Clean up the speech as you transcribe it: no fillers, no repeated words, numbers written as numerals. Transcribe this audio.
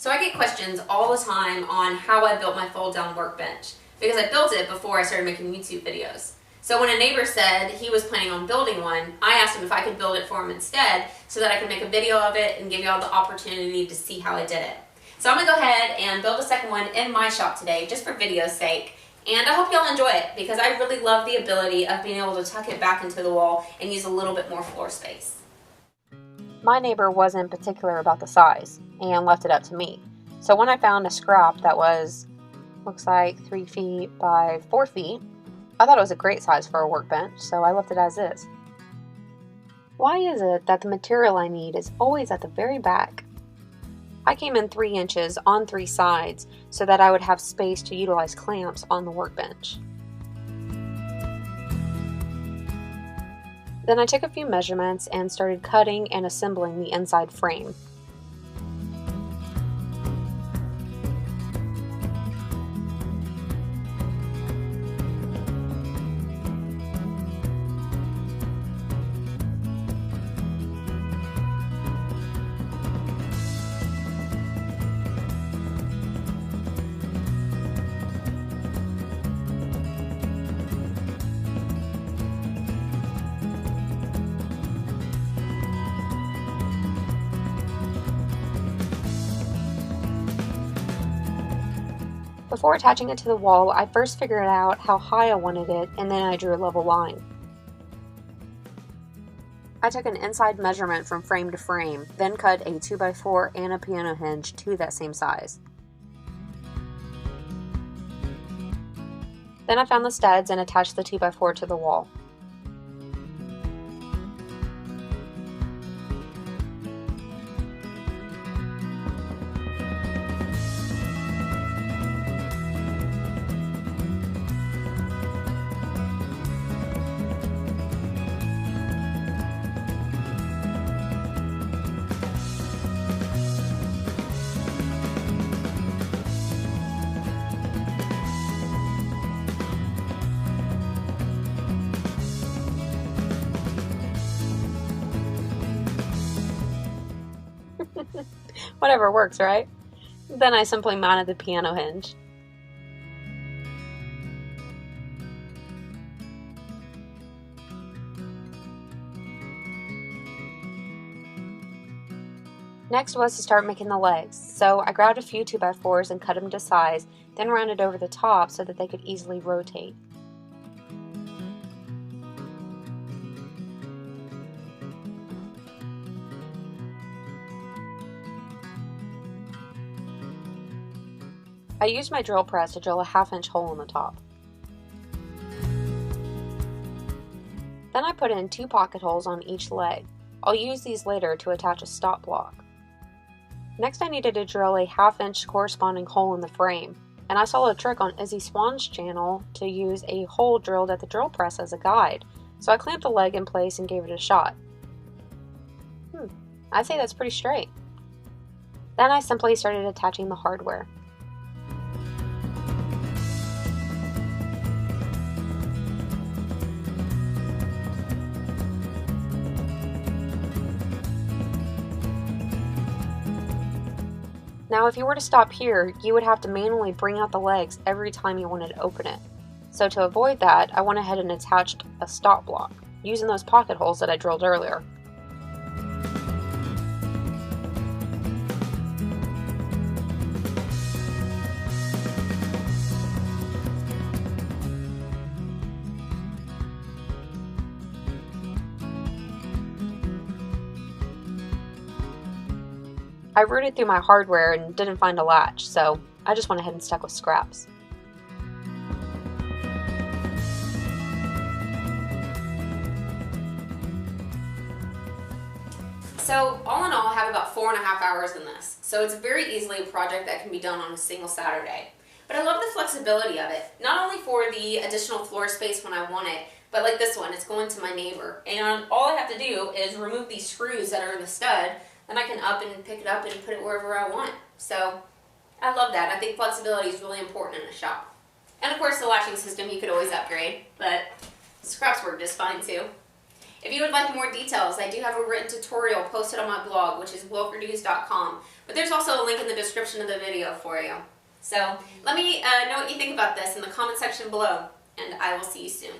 So I get questions all the time on how I built my fold down workbench because I built it before I started making YouTube videos. So when a neighbor said he was planning on building one, I asked him if I could build it for him instead so that I could make a video of it and give you all the opportunity to see how I did it. So I'm going to go ahead and build a second one in my shop today just for video's sake. And I hope y'all enjoy it because I really love the ability of being able to tuck it back into the wall and use a little bit more floor space. My neighbor wasn't particular about the size and left it up to me. So when I found a scrap that looks like 3 feet by 4 feet, I thought it was a great size for a workbench, so I left it as is. Why is it that the material I need is always at the very back? I came in 3 inches on 3 sides so that I would have space to utilize clamps on the workbench. Then I took a few measurements and started cutting and assembling the inside frame. Before attaching it to the wall, I first figured out how high I wanted it, and then I drew a level line. I took an inside measurement from frame to frame, then cut a 2x4 and a piano hinge to that same size. Then I found the studs and attached the 2x4 to the wall. Whatever works, right? Then I simply mounted the piano hinge. Next was to start making the legs, so I grabbed a few 2x4s and cut them to size, then rounded over the top so that they could easily rotate. I used my drill press to drill a 1/2 inch hole in the top. Then I put in 2 pocket holes on each leg. I'll use these later to attach a stop block. Next I needed to drill a 1/2 inch corresponding hole in the frame, and I saw a trick on Izzy Swan's channel to use a hole drilled at the drill press as a guide, so I clamped the leg in place and gave it a shot. I'd say that's pretty straight. Then I simply started attaching the hardware. Now if you were to stop here, you would have to manually bring out the legs every time you wanted to open it. So to avoid that, I went ahead and attached a stop block, using those pocket holes that I drilled earlier. I rooted through my hardware and didn't find a latch, so I just went ahead and stuck with scraps. So all in all, I have about 4.5 hours in this. So it's very easily a project that can be done on a single Saturday. But I love the flexibility of it, not only for the additional floor space when I want it, but like this one, it's going to my neighbor. And all I have to do is remove these screws that are in the stud, then I can up and pick it up and put it wherever I want. So I love that. I think flexibility is really important in a shop. And of course the latching system you could always upgrade, but scraps work just fine too. If you would like more details, I do have a written tutorial posted on my blog, which is wilkerdues.com. But there's also a link in the description of the video for you. So let me know what you think about this in the comment section below, and I will see you soon.